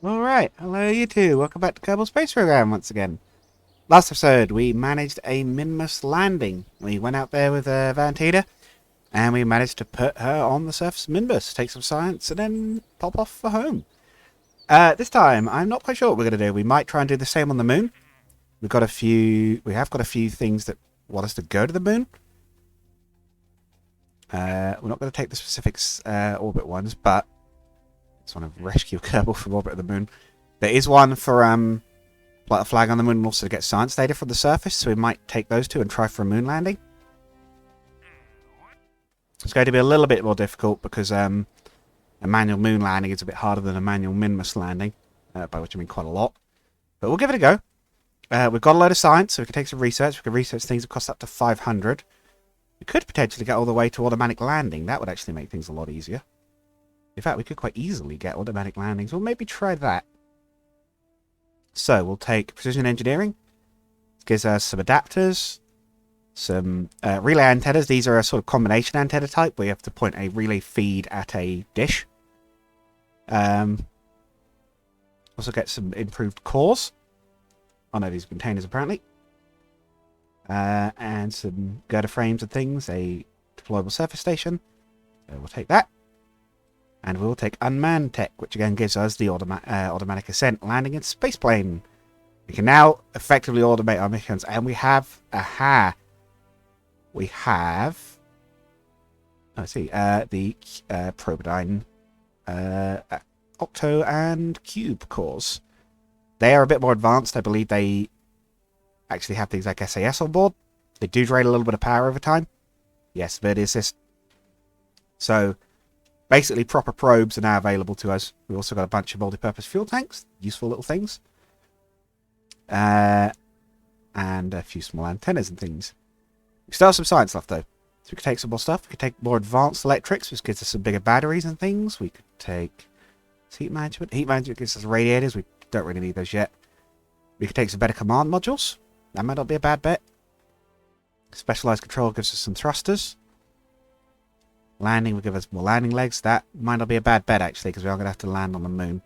Alright, hello you two. Welcome back to Kerbal Space Program once again. Last episode, we managed a Minmus landing. We went out there with Valentina, and we managed to put her on the surface of Minmus, take some science, and then pop off for home. This time, I'm not quite sure what we're going to do. We might try and do the same on the moon. We have got a few things that want us to go to the moon. We're not going to take the specific orbit ones, but just want to rescue Kerbal from orbit of the moon. There is one for like a flag on the moon and also to get science data from the surface, so we might take those two and try for a moon landing. It's going to be a little bit more difficult because a manual moon landing is a bit harder than a manual Minmus landing, by which I mean quite a lot. But we'll give it a go. We've got a load of science, so we can take some research. We can research things that cost up to 500. We could potentially get all the way to automatic landing. That would actually make things a lot easier. In fact, we could quite easily get automatic landings. We'll maybe try that. So, we'll take precision engineering. It gives us some adapters. Some relay antennas. These are a sort of combination antenna type where you have to point a relay feed at a dish. Also get some improved cores. Oh no, these are containers apparently. And some girder frames and things. A deployable surface station. We'll take that. And we'll take unmanned tech, which again gives us the automatic ascent, landing, and spaceplane. We can now effectively automate our missions, and we have we have let's see, the Probodyne, Octo, and Cube cores. They are a bit more advanced. I believe they actually have things like SAS on board. They do drain a little bit of power over time. Yes, Verdi assist. So basically, proper probes are now available to us. We've also got a bunch of multi-purpose fuel tanks. Useful little things. And a few small antennas and things. We still have some science left, though. So we could take some more stuff. We could take more advanced electrics, which gives us some bigger batteries and things. We could take heat management. Heat management gives us radiators. We don't really need those yet. We could take some better command modules. That might not be a bad bet. Specialized control gives us some thrusters. Landing will give us more landing legs. That might not be a bad bet actually, because we are going to have to land on the moon.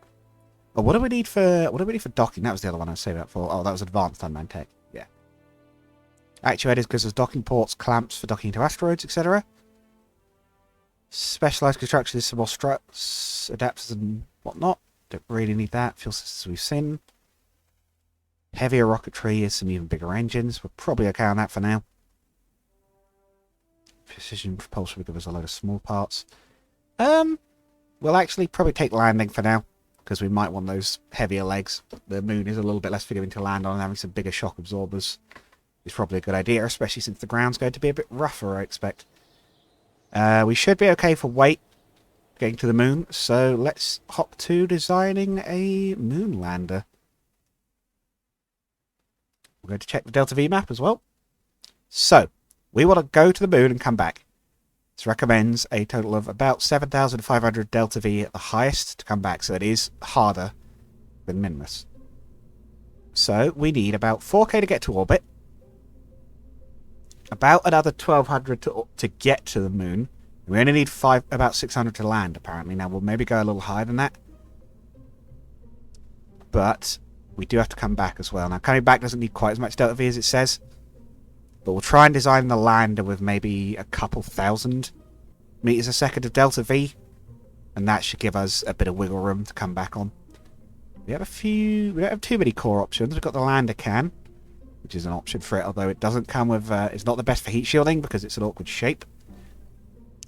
Oh, what do we need for docking? That was the other one I was saving up for. Oh, that was advanced unmanned tech. Yeah. Actuators gives us docking ports, clamps for docking to asteroids, etc. Specialized construction is some more struts, adapters, and whatnot. Don't really need that. Fuel systems we've seen. Heavier rocketry is some even bigger engines. We're probably okay on that for now. Precision propulsion will give us a load of small parts. We'll actually probably take landing for now, because we might want those heavier legs. The moon is a little bit less forgiving to land on, and having some bigger shock absorbers is probably a good idea, especially since the ground's going to be a bit rougher, I expect. We should be okay for weight getting to the moon, so let's hop to designing a moon lander. We're going to check the Delta V map as well. So, we want to go to the moon and come back. This recommends a total of about 7,500 Delta V at the highest to come back, so it is harder than Minmus. So, we need about 4k to get to orbit. About another 1,200 to get to the moon. We only need about 600 to land, apparently. Now, we'll maybe go a little higher than that. But we do have to come back as well. Now, coming back doesn't need quite as much Delta V as it says. But we'll try and design the lander with maybe a couple thousand meters a second of Delta V. And that should give us a bit of wiggle room to come back on. We don't have too many core options. We've got the lander can, which is an option for it, although it doesn't come with, it's not the best for heat shielding because it's an awkward shape.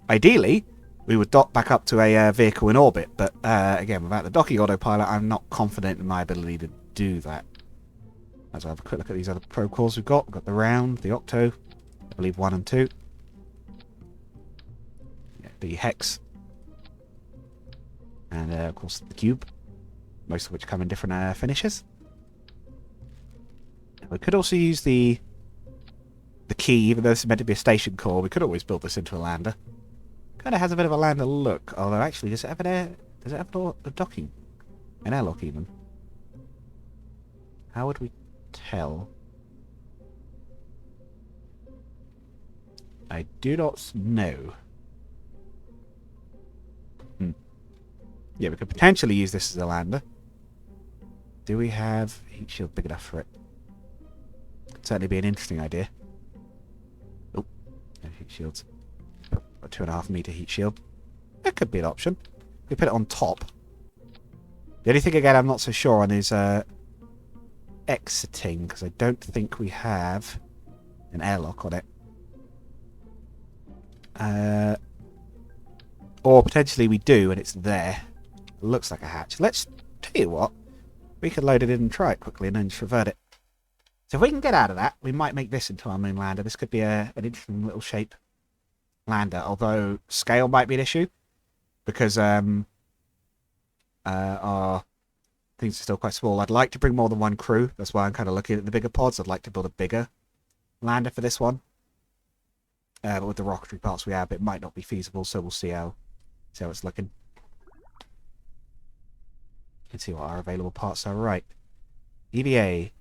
Ideally, we would dock back up to a vehicle in orbit, but again, without the docking autopilot, I'm not confident in my ability to do that. Let's have a quick look at these other pro cores we've got. We've got the round, the octo, I believe 1 and 2. Yeah, the hex. And of course the cube. Most of which come in different finishes. We could also use the key, even though this is meant to be a station core. We could always build this into a lander. Kind of has a bit of a lander look, although actually, does it have a docking? An airlock even? How would we tell? I do not know. Yeah, we could potentially use this as a lander. Do we have heat shield big enough for it? Could certainly be an interesting idea. Oh, no heat shields. A 2.5 meter heat shield. That could be an option. We put it on top. The only thing again I'm not so sure on is exiting, because I don't think we have an airlock on it. Or potentially we do and it's there. It looks like a hatch. Let's tell you what. We could load it in and try it quickly and then just revert it. So if we can get out of that, we might make this into our moon lander. This could be an interesting little shape lander, although scale might be an issue because our things are still quite small. I'd like to bring more than one crew. That's why I'm kind of looking at the bigger pods. I'd like to build a bigger lander for this one. But with the rocketry parts we have, it might not be feasible, so we'll see how it's looking. You can see what our available parts are. Right. EVA.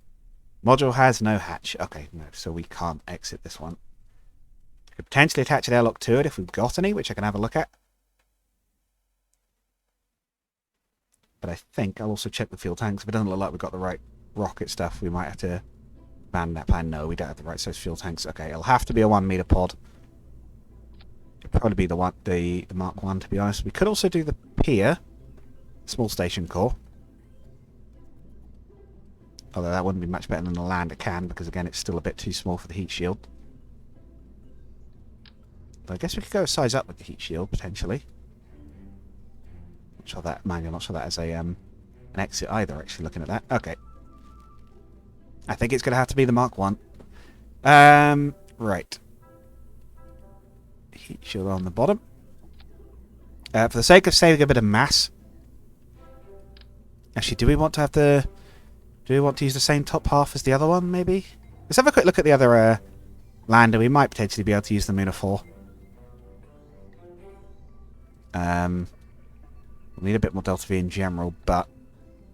Module has no hatch. Okay, no, so we can't exit this one. We could potentially attach an airlock to it if we've got any, which I can have a look at. But I think I'll also check the fuel tanks. If it doesn't look like we've got the right rocket stuff, we might have to abandon that plan. No, we don't have the right size fuel tanks. Okay, it'll have to be a 1 meter pod. It'll probably be the Mark 1, to be honest. We could also do the pier. Small station core. Although that wouldn't be much better than the lander can, because again it's still a bit too small for the heat shield. But I guess we could go a size up with the heat shield, potentially. Not sure that manual, not sure that as a an exit either, actually, looking at that. Okay. I think it's going to have to be the Mark 1. Right. Heat shield on the bottom. For the sake of saving a bit of mass. Actually, do we want to have the... Do we want to use the same top half as the other one, maybe? Let's have a quick look at the other lander. We might potentially be able to use the Moon 4. We'll need a bit more Delta V in general, but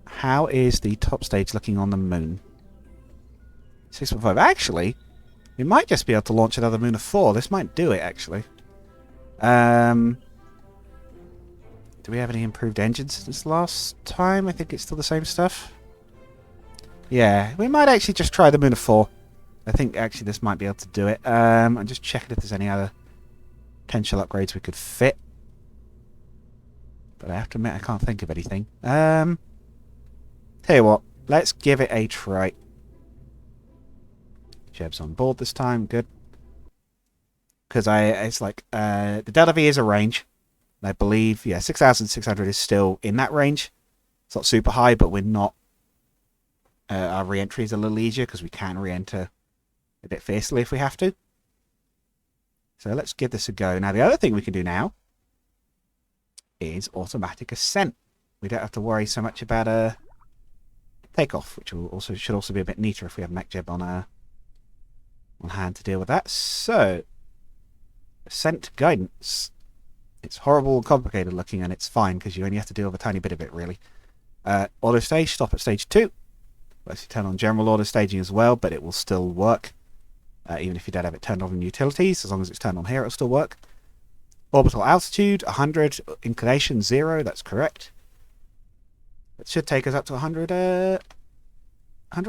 how is the top stage looking on the moon? 6.5. Actually, we might just be able to launch another Moon 4. This might do it, actually. Do we have any improved engines since last time? I think it's still the same stuff. Yeah, we might actually just try the Moon 4. I think actually this might be able to do it. I'm just checking if there's any other potential upgrades we could fit. But I have to admit I can't think of anything. Tell you what, let's give it a try. Jeb's on board this time, good. Because it's like, the Delta V is a range. I believe, yeah, 6,600 is still in that range. It's not super high, but we're not. Our re-entry is a little easier because we can re-enter a bit fiercely if we have to. So let's give this a go. Now, the other thing we can do now is automatic ascent. We don't have to worry so much about a takeoff, which should also be a bit neater if we have MechJeb on hand to deal with that. So, ascent guidance. It's horrible and complicated looking, and it's fine because you only have to deal with a tiny bit of it, really. Auto stage, stop at stage 2. Let's turn on general auto staging as well, but it will still work. Even if you don't have it turned on in utilities, as long as it's turned on here, it'll still work. Orbital altitude, 100. Inclination, 0. That's correct. It should take us up to 100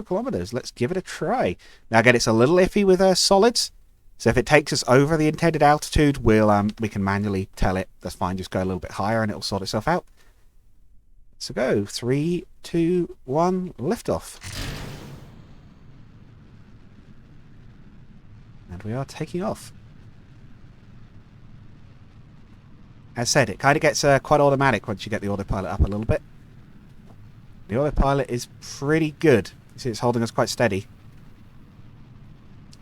kilometers. Let's give it a try. Now, again, it's a little iffy with solids. So if it takes us over the intended altitude, we can manually tell it. That's fine. Just go a little bit higher and it'll sort itself out. So go. 3, 2, 1. Liftoff. And we are taking off. As said, it kind of gets quite automatic once you get the autopilot up a little bit. The autopilot is pretty good. You see it's holding us quite steady.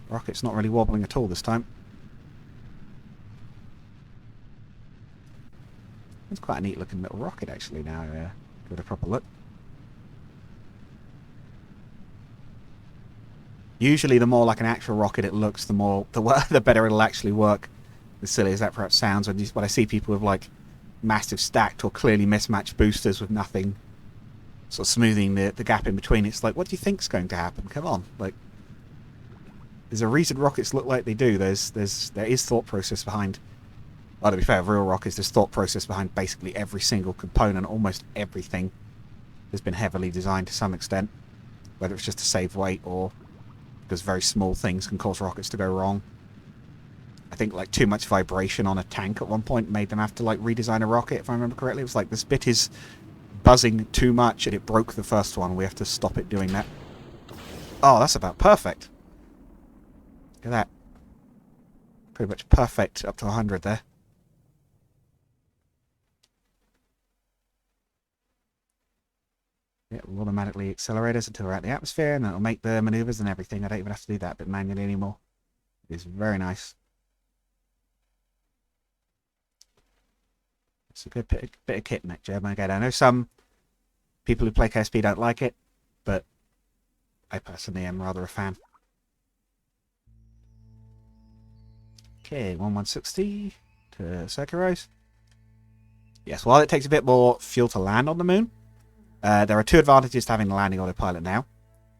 Rocket's not really wobbling at all this time. It's quite a neat looking little rocket actually now. Give it a proper look. Usually the more like an actual rocket it looks, the better it'll actually work. As silly as that perhaps sounds, when I see people with like massive stacked or clearly mismatched boosters with nothing sort of smoothing the gap in between, it's like, what do you think's going to happen? Come on, like, there's a reason rockets look like they do. There is thought process behind. Well, to be fair, real rockets, there's thought process behind basically every single component, almost everything has been heavily designed to some extent, whether it's just to save weight or because very small things can cause rockets to go wrong. I think like too much vibration on a tank at one point made them have to like redesign a rocket, if I remember correctly. It was like, this bit is buzzing too much and it broke the first one. We have to stop it doing that. Oh, that's about perfect. Look at that. Pretty much perfect up to 100 there. Yeah, we'll automatically accelerate us until we're out the atmosphere, and that'll make the maneuvers and everything. I don't even have to do that bit manually anymore. It's very nice. It's a good bit of kit in it, Jeb. Again, I know some people who play KSP don't like it, but I personally am rather a fan. Okay, 1160 to Circuros. Yes, while it takes a bit more fuel to land on the moon, there are two advantages to having the landing autopilot now.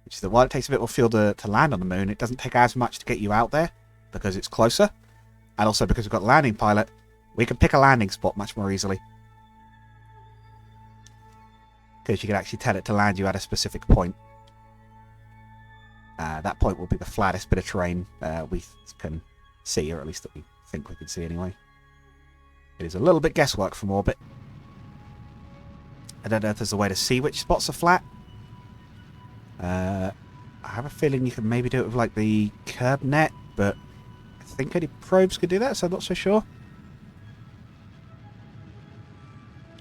Which is that while it takes a bit more fuel to land on the moon, it doesn't take as much to get you out there because it's closer. And also because we've got the landing pilot, we can pick a landing spot much more easily. Because you can actually tell it to land you at a specific point. That point will be the flattest bit of terrain we can see, or at least that we think we can see anyway. It is a little bit guesswork from orbit. I don't know if there's a way to see which spots are flat. I have a feeling you can maybe do it with like the curb net, but I think only probes could do that, so I'm not so sure.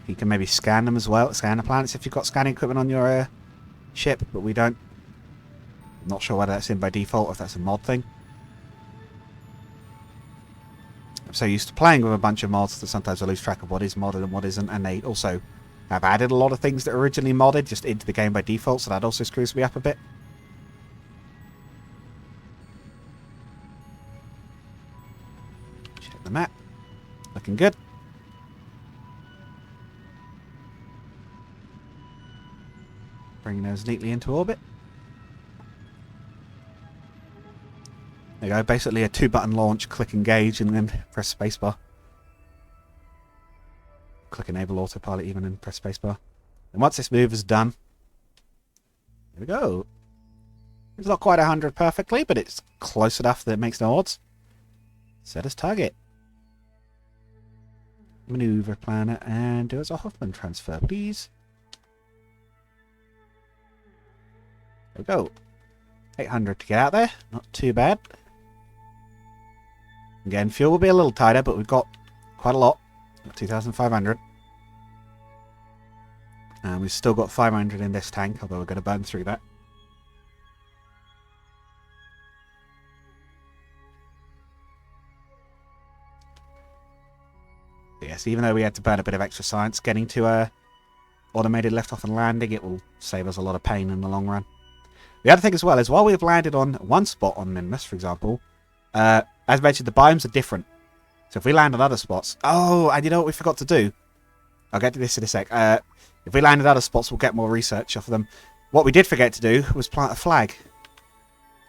You can maybe scan them as well, scan the planets if you've got scanning equipment on your ship, but we don't. I'm not sure whether that's in by default or if that's a mod thing. I'm so used to playing with a bunch of mods that sometimes I lose track of what is modded and what isn't, and they also have added a lot of things that are originally modded just into the game by default, so that also screws me up a bit. Check the map. Looking good. Bringing those neatly into orbit. There you go, basically a 2-button launch, click engage, and then press spacebar. Click enable autopilot even and press spacebar. And once this move is done, there we go. It's not quite 100 perfectly, but it's close enough that it makes no odds. Set as target. Maneuver planet and do as a Hoffman transfer, please. There we go. 800 to get out there. Not too bad. Again, fuel will be a little tighter, but we've got quite a lot. 2,500. And we've still got 500 in this tank, although we're going to burn through that. Yes, even though we had to burn a bit of extra science getting to automated liftoff and landing, it will save us a lot of pain in the long run. The other thing as well is while we've landed on one spot on Minmus, for example, as mentioned, the biomes are different. So if we land on other spots... Oh, and you know what we forgot to do? I'll get to this in a sec. If we land at other spots, we'll get more research off of them. What we did forget to do was plant a flag.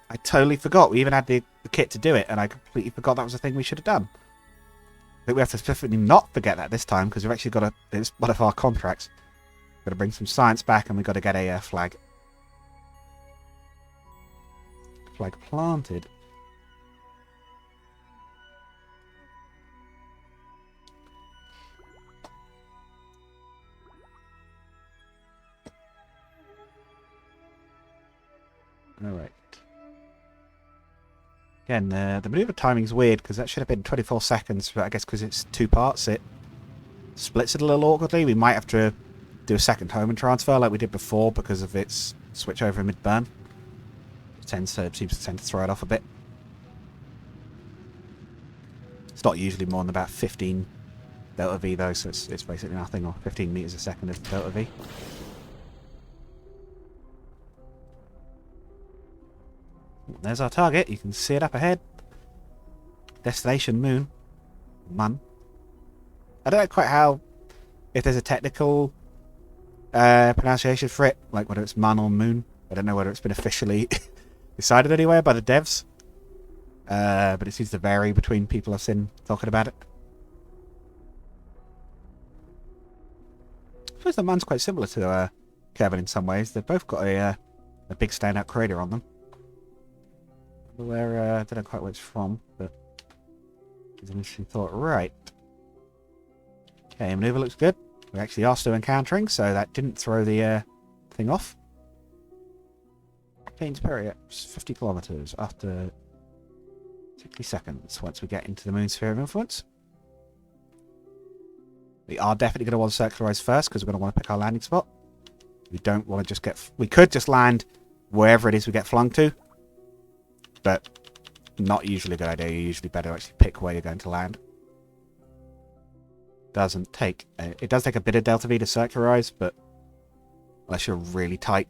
I totally forgot. We even had the kit to do it, and I completely forgot that was a thing we should have done. I think we have to specifically not forget that this time, because we've actually got to... It's one of our contracts. We've got to bring some science back, and we've got to get a flag. Flag planted. Alright. Again, the maneuver timing's weird because that should have been 24 seconds, but I guess because it's 2 parts, it splits it a little awkwardly. We might have to do a second home and transfer like we did before because of its switch over mid-burn. Seems to tend to throw it off a bit. It's not usually more than about 15 delta V though, so it's basically nothing, or 15 meters a second of delta V. There's our target. You can see it up ahead. Destination Moon. Mun. I don't know quite how, if there's a technical pronunciation for it, like whether it's Mun or Moon. I don't know whether it's been officially decided anywhere by the devs. But it seems to vary between people I've seen talking about it. I suppose the Mun's quite similar to Kerbal in some ways. They've both got a big standout crater on them. Where, I don't know quite where it's from, but I initially thought, right. Okay, maneuver looks good. We actually are still encountering, so that didn't throw the thing off. Change period, 50 kilometers after 60 seconds once we get into the moon sphere of influence. We are definitely going to want to circularize first because we're going to want to pick our landing spot. We don't want to just get... We could just land wherever it is we get flung to, but not usually a good idea. You're usually better to actually pick where you're going to land. Doesn't take... it does take a bit of delta V to circularize, but unless you're really tight,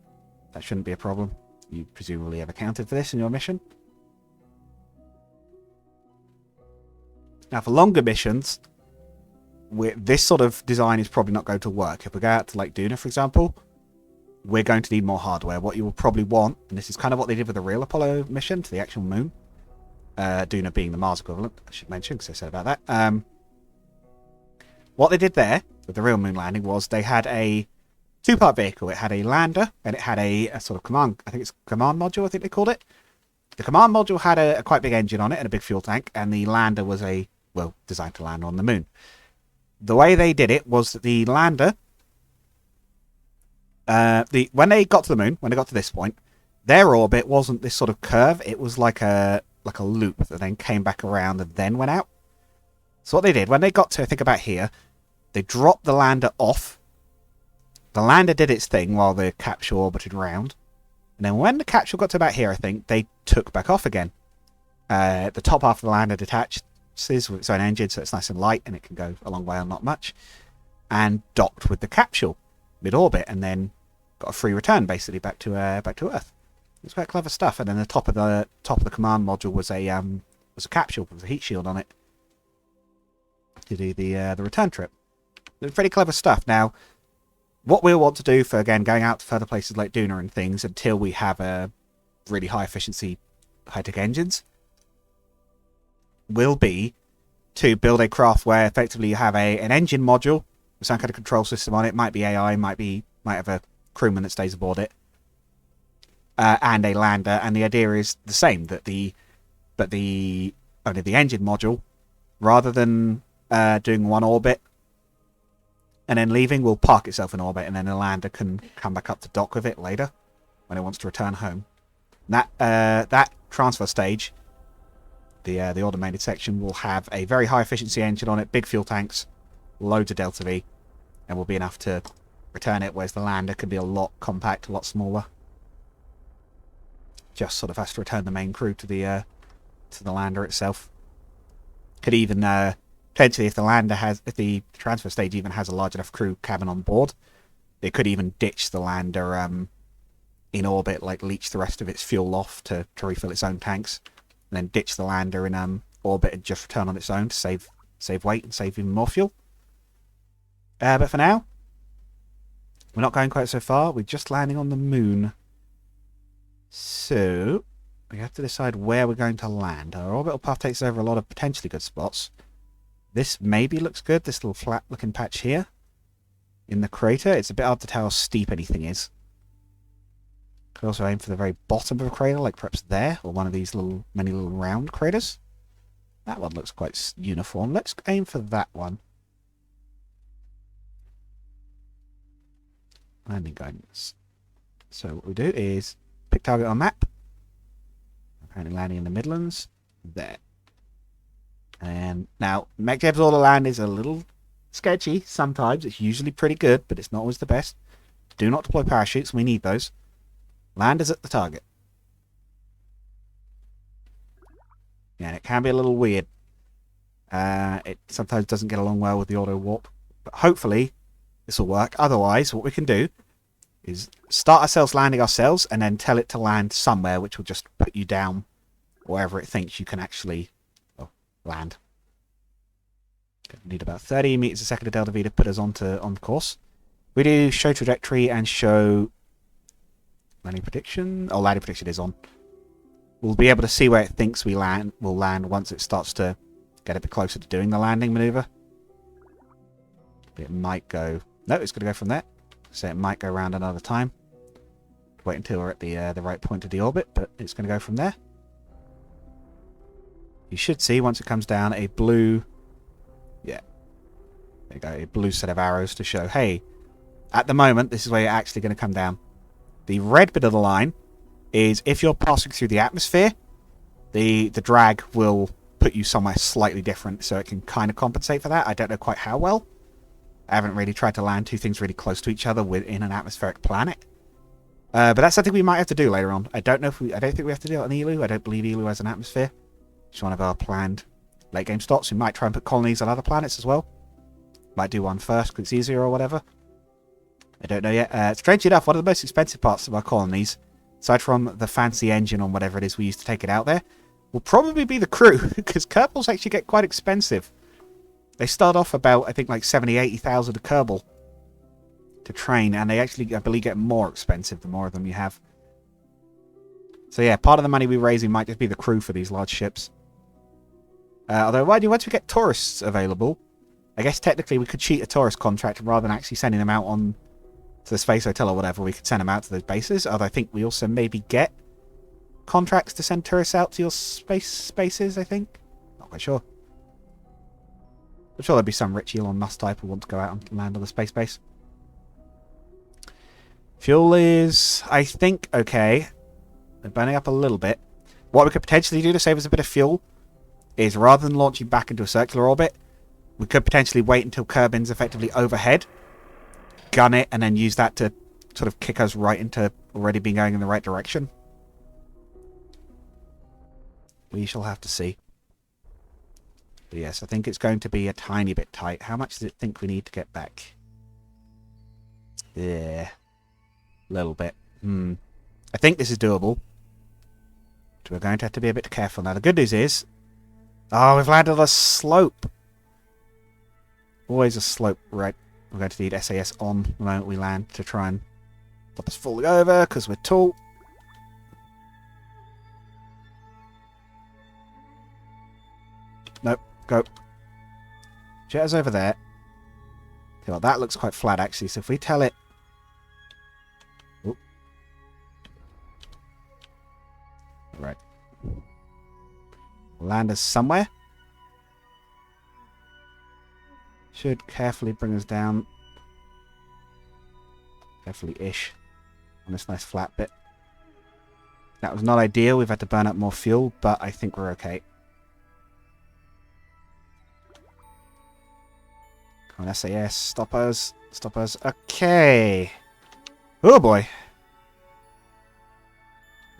that shouldn't be a problem. You presumably have accounted for this in your mission. Now, for longer missions, this sort of design is probably not going to work. If we go out to like Duna, for example, we're going to need more hardware. What you will probably want, and this is kind of what they did with the real Apollo mission to the actual moon, Duna being the Mars equivalent, I should mention, because I said about that. What they did there with the real moon landing was they had a two-part vehicle. It had a lander, and it had a sort of command, I think it's command module, I think they called it. The command module had a quite big engine on it and a big fuel tank, and the lander was designed to land on the moon. The way they did it was that the lander, when they got to the moon, when they got to this point, their orbit wasn't this sort of curve. It was like a loop that then came back around and then went out. So what they did, when they got to, I think about here, they dropped the lander off. The lander did its thing while the capsule orbited round. And then when the capsule got to about here, I think, they took back off again. The top half of the lander detaches with its own engine, so it's nice and light, and it can go a long way on not much. And docked with the capsule mid-orbit, and then got a free return, basically, back to Earth. It's quite clever stuff. And then the top of the command module was a capsule with a heat shield on it to do the return trip. It's pretty clever stuff. Now, what we'll want to do for, again, going out to further places like Duna and things until we have a really high efficiency, high-tech engines, will be to build a craft where effectively you have an engine module with some kind of control system on it. Might be AI, might have a crewman that stays aboard it, and a lander. And the idea is the same, that the engine module, rather than doing one orbit and then leaving, will park itself in orbit, and then the lander can come back up to dock with it later when it wants to return home. That transfer stage, the automated section, will have a very high efficiency engine on it, big fuel tanks, loads of delta V, and will be enough to return it, whereas the lander can be a lot compact, a lot smaller. Just sort of has to return the main crew to the lander itself. Could even potentially, if the transfer stage even has a large enough crew cabin on board, they could even ditch the lander in orbit, like leach the rest of its fuel off to refill its own tanks, and then ditch the lander in orbit and just return on its own to save weight and save even more fuel. But for now, we're not going quite so far. We're just landing on the moon. So we have to decide where we're going to land. Our orbital path takes over a lot of potentially good spots. This maybe looks good, this little flat looking patch here in the crater. It's a bit hard to tell how steep anything is. Could also aim for the very bottom of a crater, like perhaps there, or one of these many little round craters. That one looks quite uniform. Let's aim for that one. Landing guidance. So what we do is pick target on map. Apparently landing in the Midlands. There. And now, MechDev's order land is a little sketchy sometimes. It's usually pretty good, but it's not always the best. Do not deploy parachutes. We need those. Land is at the target. Yeah, and it can be a little weird. It sometimes doesn't get along well with the auto warp. But hopefully, this will work. Otherwise, what we can do is start ourselves landing ourselves and then tell it to land somewhere, which will just put you down wherever it thinks you can actually land. We need about 30 meters a second of delta V to put us on course. We do show trajectory and show landing prediction. Oh, landing prediction is on. We'll be able to see where it thinks we'll land once it starts to get a bit closer to doing the landing maneuver. It might go... No, it's going to go from there. So it might go around another time. Wait until we're at the right point of the orbit, but it's going to go from there. You should see, once it comes down, a blue... Yeah. There you go, a blue set of arrows to show, hey, at the moment, this is where you're actually going to come down. The red bit of the line is if you're passing through the atmosphere, the drag will put you somewhere slightly different, so it can kind of compensate for that. I don't know quite how well. I haven't really tried to land two things really close to each other within an atmospheric planet. But that's something we might have to do later on. I don't think we have to do it on Eeloo. I don't believe Eeloo has an atmosphere. It's one of our planned late game stops. We might try and put colonies on other planets as well. Might do one first because it's easier or whatever. I don't know yet. Strangely enough, one of the most expensive parts of our colonies, aside from the fancy engine on whatever it is we use to take it out there, will probably be the crew, because Kerbals actually get quite expensive. They start off about, I think, like 70,000, 80,000 a Kerbal to train, and they actually, I believe, get more expensive the more of them you have. So yeah, part of the money we're raising might just be the crew for these large ships. Although, once we get tourists available, I guess technically we could cheat a tourist contract rather than actually sending them out on to the space hotel or whatever. We could send them out to those bases. Although I think we also maybe get contracts to send tourists out to your spaces, I think. Not quite sure. I'm sure there'll be some rich Elon Musk type who want to go out and land on the space base. Fuel is, I think, okay. They're burning up a little bit. What we could potentially do to save us a bit of fuel is, rather than launching back into a circular orbit, we could potentially wait until Kerbin's effectively overhead, gun it, and then use that to sort of kick us right into already being going in the right direction. We shall have to see. But yes, I think it's going to be a tiny bit tight. How much does it think we need to get back? Yeah. A little bit. I think this is doable. But we're going to have to be a bit careful now. The good news is... Oh, we've landed on a slope. Always a slope, right? We're going to need SAS on the moment we land to try and stop us falling over, because we're tall. Nope, go. Jet is over there. Okay, well, that looks quite flat, actually, so if we tell it... Oop. Right. Land us somewhere. Should carefully bring us down. Carefully-ish. On this nice flat bit. That was not ideal. We've had to burn up more fuel, but I think we're okay. Come on, SAS. Stop us. Stop us. Okay. Oh, boy.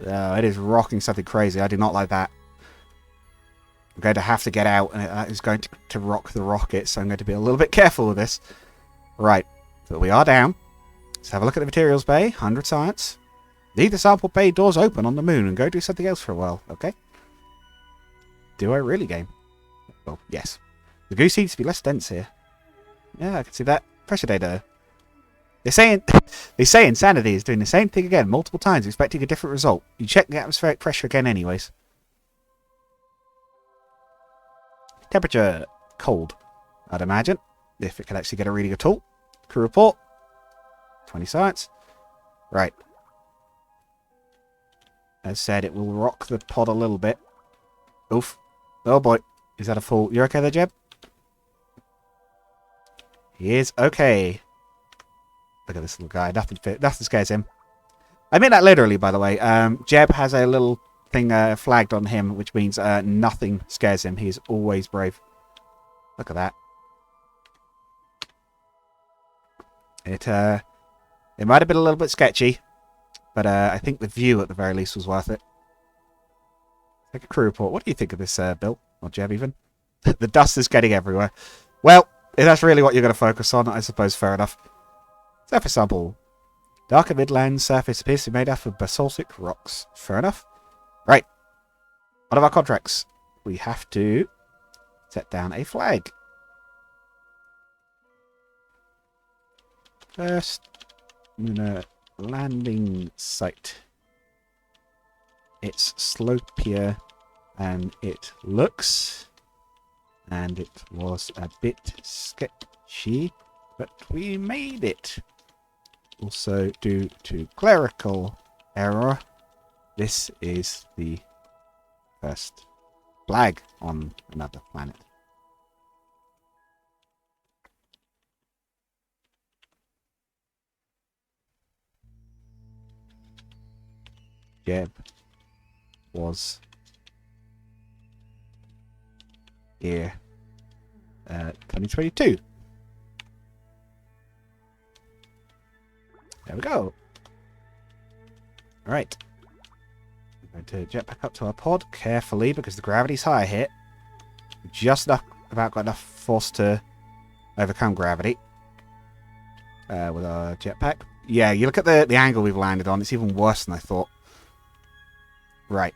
Oh, it is rocking something crazy. I do not like that. I'm going to have to get out, and that is going to rock the rocket, so I'm going to be a little bit careful with this. Right, but we are down. Let's have a look at the materials bay. 100 science. Leave the sample bay doors open on the moon and go do something else for a while, okay? Do I really, game? Well, yes. The goose needs to be less dense here. Yeah, I can see that. Pressure data. They say insanity is doing the same thing again multiple times, expecting a different result. You check the atmospheric pressure again anyways. Temperature. Cold, I'd imagine. If it can actually get a reading at all. Crew report. 20 science. Right. As said, it will rock the pod a little bit. Oof. Oh boy. Is that a full... You okay there, Jeb? He is okay. Look at this little guy. Nothing scares him. I mean that literally, by the way. Jeb has a little thing flagged on him, which means nothing scares him. He is always brave. Look at that. It might have been a little bit sketchy, but I think the view at the very least was worth it. Take a crew report. What do you think of this, Bill? Or Jeb, even? The dust is getting everywhere. Well, if that's really what you're going to focus on, I suppose fair enough. Surface sample. Darker midland surface appears to be made up of basaltic rocks. Fair enough. Right. One of our contracts. We have to set down a flag. First lunar landing site. It's slopier than it looks. And it was a bit sketchy, but we made it. Also, due to clerical error, this is the first flag on another planet. Jeb was here 2022. There we go. Alright. I'm going to jet back up to our pod carefully because the gravity's higher here. Just about got enough force to overcome gravity with our jetpack. Yeah, you look at the angle we've landed on, it's even worse than I thought. Right.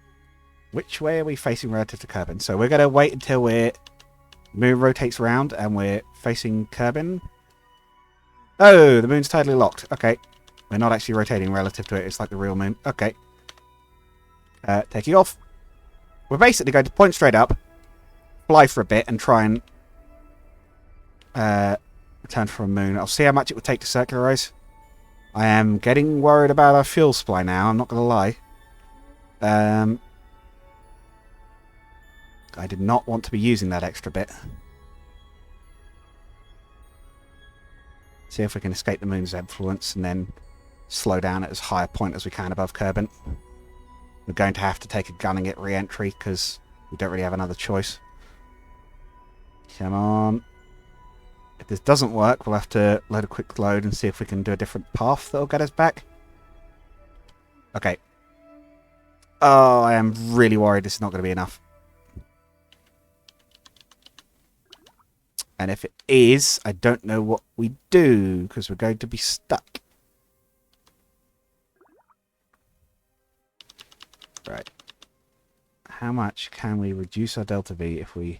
Which way are we facing relative to Kerbin? So we're going to wait until the moon rotates around and we're facing Kerbin. Oh, the moon's tidally locked. Okay. We're not actually rotating relative to it. It's like the real moon. Okay. Taking off. We're basically going to point straight up, fly for a bit, and try and return from a moon. I'll see how much it would take to circularize. I am getting worried about our fuel supply now. I'm not going to lie. I did not want to be using that extra bit. See if we can escape the moon's influence and then slow down at as high a point as we can above Kerbin. We're going to have to take a gunning it re-entry because we don't really have another choice. Come on. If this doesn't work, we'll have to load a quick load and see if we can do a different path that'll get us back. Okay. Oh, I am really worried this is not going to be enough. And if it is, I don't know what we do, because we're going to be stuck. Right. How much can we reduce our delta V if we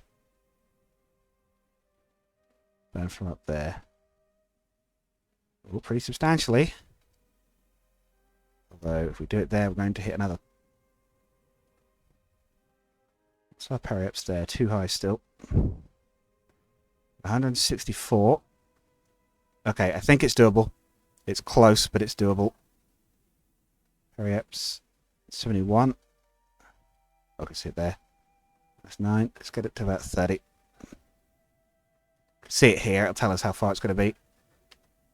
burn from up there? Oh, pretty substantially. Although, if we do it there, we're going to hit another. So our parry ups there, too high still. 164. Okay, I think it's doable. It's close, but it's doable. Parry ups 71. I can see it there. That's 9. Let's get it to about 30. See it here. It'll tell us how far it's going to be.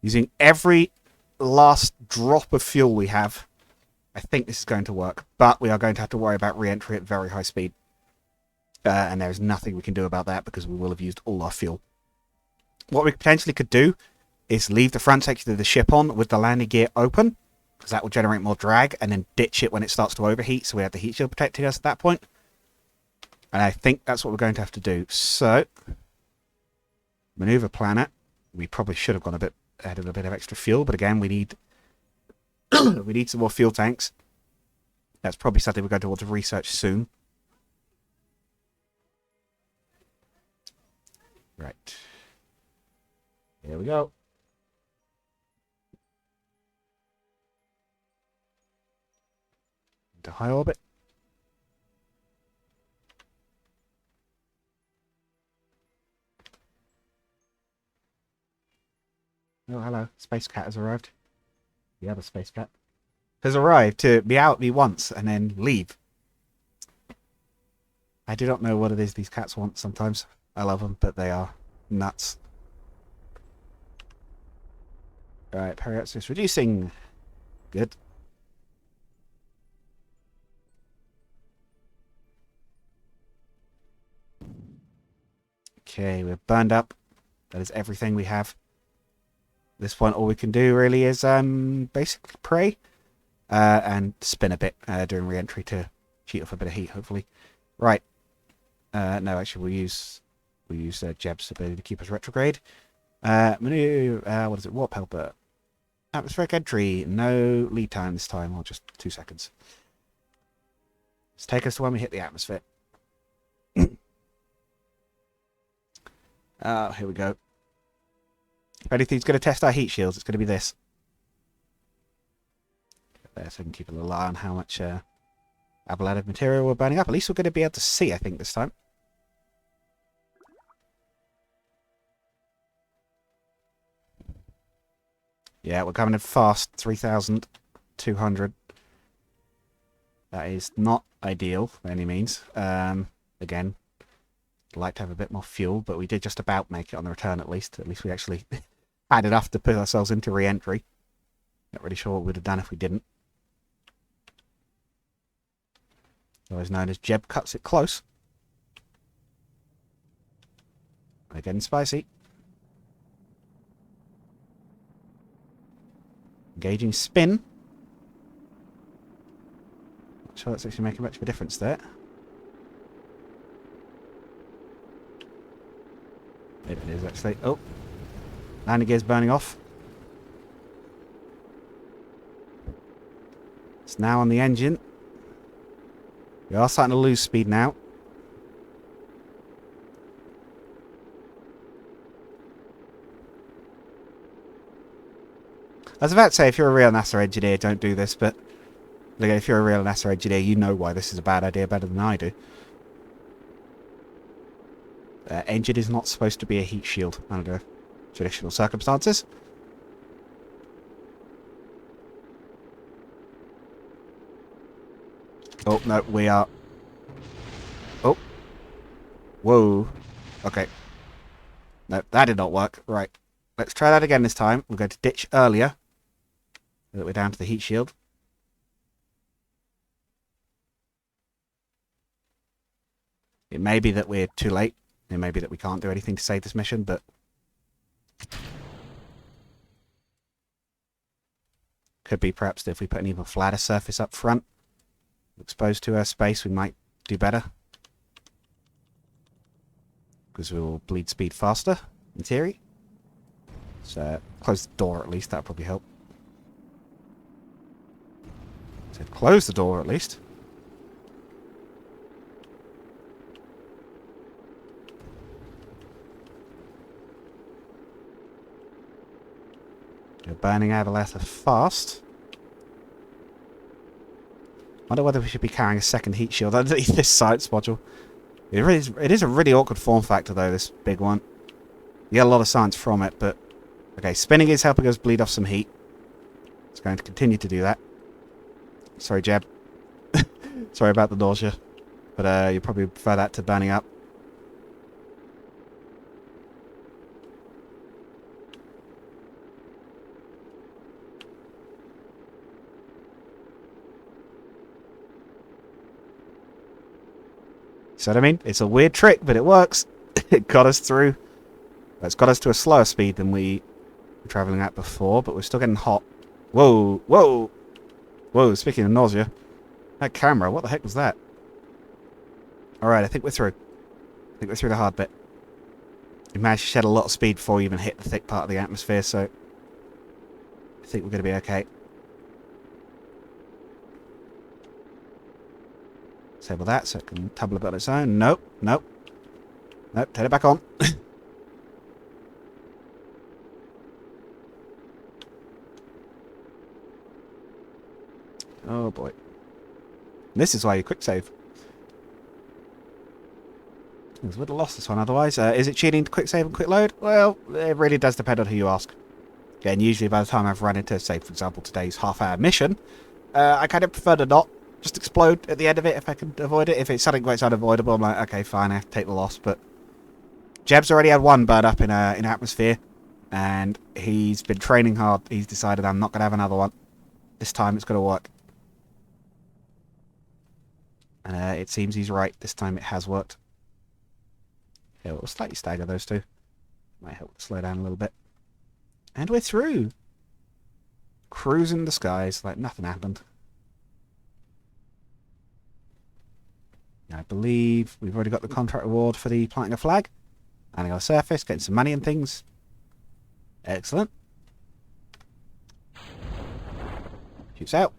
Using every last drop of fuel we have, I think this is going to work. But we are going to have to worry about re-entry at very high speed. And there's nothing we can do about that because we will have used all our fuel. What we potentially could do is leave the front section of the ship on with the landing gear open, because that will generate more drag, and then ditch it when it starts to overheat, so we have the heat shield protecting us at that point. And I think that's what we're going to have to do. So, maneuver planet. We probably should have gone a bit ahead of a bit of extra fuel, but again, we need we need some more fuel tanks. That's probably something we're going to want to research soon. Right. Here we go. Into high orbit. Oh, hello. Space Cat has arrived. The other Space Cat has arrived to meow at me once and then leave. I do not know what it is these cats want sometimes. I love them, but they are nuts. Alright, Periax is reducing. Good. Okay, we're burned up. That is everything we have. At this point, all we can do really is basically pray and spin a bit during re-entry to cheat off a bit of heat, hopefully. Right. No, actually, we'll use Jeb's ability to keep us retrograde. What is it? Warp helper. Atmospheric entry. No lead time this time, or just 2 seconds. Let's take us to when we hit the atmosphere. Oh, here we go. If anything's going to test our heat shields, it's going to be this. There, so I can keep a little eye on how much ablative material we're burning up. At least we're going to be able to see, I think, this time. Yeah, we're coming in fast. 3,200. That is not ideal by any means. Again, I'd like to have a bit more fuel, but we did just about make it on the return at least. At least we actually had enough to put ourselves into re-entry. Not really sure what we would have done if we didn't. Otherwise known as Jeb cuts it close. They're getting spicy. Engaging spin. Not sure that's actually making much of a difference there. Maybe it is actually. Oh! Landing gear's burning off. It's now on the engine. We are starting to lose speed now. I was about to say, if you're a real NASA engineer, don't do this, but again, if you're a real NASA engineer, you know why this is a bad idea better than I do. Engine is not supposed to be a heat shield under traditional circumstances. Oh, no, we are... Oh. Whoa. Okay. No, that did not work. Right. Let's try that again this time. We're going to ditch earlier. So that we're down to the heat shield. It may be that we're too late. It may be that we can't do anything to save this mission, but... Could be perhaps that if we put an even flatter surface up front, exposed to our space, we might do better. Because we will bleed speed faster, in theory. So, close the door at least, that'll probably help. So, close the door at least. We're burning out of leather fast. Wonder whether we should be carrying a second heat shield underneath this science module. It is a really awkward form factor though, this big one. You get a lot of science from it, but... Okay, spinning is helping us bleed off some heat. It's going to continue to do that. Sorry, Jeb. Sorry about the nausea. But you probably prefer that to burning up. See what I mean? It's a weird trick, but it works. It got us through. It's got us to a slower speed than we were travelling at before, but we're still getting hot. Whoa, whoa, whoa, speaking of nausea. That camera, what the heck was that? Alright, I think we're through. I think we're through the hard bit. We managed to shed a lot of speed before we even hit the thick part of the atmosphere, so... I think we're going to be okay. Disable that so it can tumble a bit on its own. Nope, nope. Nope, turn it back on. Oh boy. This is why you quick save. I would have lost this one otherwise. Is it cheating to quick save and quick load? Well, it really does depend on who you ask. Again, usually by the time I've run into, say, for example, today's half-hour mission, I kind of prefer to not just explode at the end of it if I can avoid it. If it's something quite unavoidable, I'm like, okay, fine, I have to take the loss. But Jeb's already had one burn up in atmosphere, and he's been training hard. He's decided I'm not going to have another one. This time it's going to work. And it seems he's right. This time it has worked. Yeah, we'll slightly stagger those two. Might help slow down a little bit. And we're through. Cruising the skies like nothing happened. I believe we've already got the contract reward for the planting a flag. Landing on the surface, getting some money and things. Excellent. Shoots out.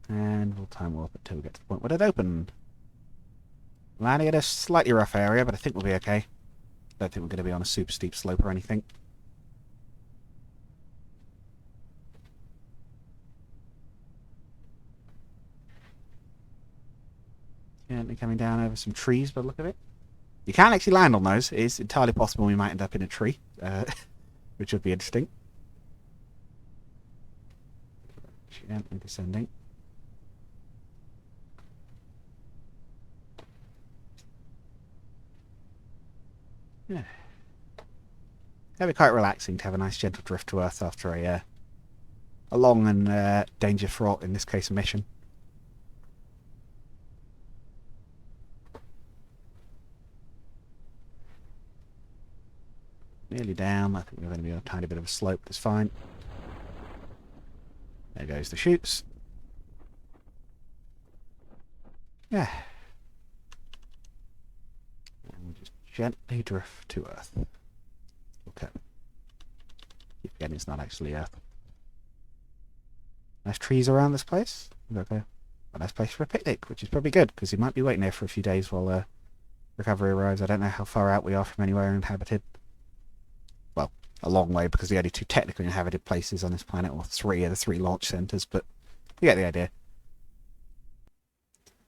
And we'll time warp until we get to the point where it opened. Landing in a slightly rough area, but I think we'll be okay. Don't think we're going to be on a super steep slope or anything. Gently coming down over some trees by the look of it. You can actually land on those. It is entirely possible we might end up in a tree, which would be interesting. Gently descending. Yeah. It'd be quite relaxing to have a nice gentle drift to Earth after a long and danger-fraught, in this case, mission. Nearly down. I think we're going to be on a tiny bit of a slope. That's fine. There goes the chutes. Yeah. And we'll just gently drift to Earth. Okay. Keep forgetting it's not actually Earth. Nice trees around this place. Okay. A nice place for a picnic, which is probably good, because you might be waiting there for a few days while recovery arrives. I don't know how far out we are from anywhere inhabited. Well, a long way, because the only 2 technically inhabited places on this planet, or 3 are the 3 launch centres, but you get the idea.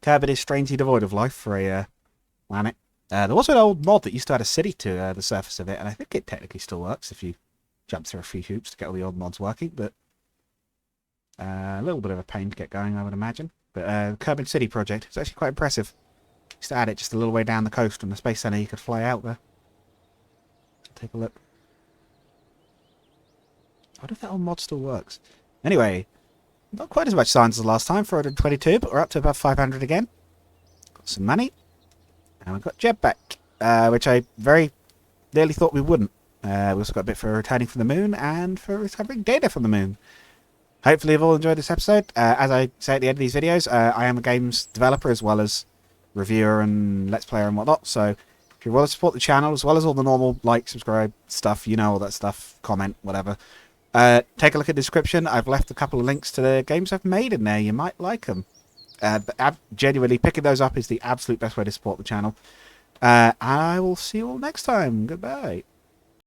Kerbal is strangely devoid of life for a planet. There was an old mod that used to add a city to the surface of it, and I think it technically still works if you jump through a few hoops to get all the old mods working, but a little bit of a pain to get going, I would imagine. But the Kerbal City project is actually quite impressive. Used to add it just a little way down the coast from the Space Center. You could fly out there. Take a look. I wonder if that old mod still works. Anyway, not quite as much science as last time, 422, but we're up to about 500 again. Got some money. And we've got jetpack, which I very nearly thought we wouldn't. We also got a bit for returning from the moon and for recovering data from the moon. Hopefully you've all enjoyed this episode. As I say at the end of these videos, I am a games developer as well as reviewer and let's player and whatnot. So if you want to support the channel, as well as all the normal like, subscribe stuff, you know, all that stuff, comment, whatever, take a look at the description. I've left a couple of links to the games I've made in there. You might like them. But genuinely, picking those up is the absolute best way to support the channel. And I will see you all next time. Goodbye.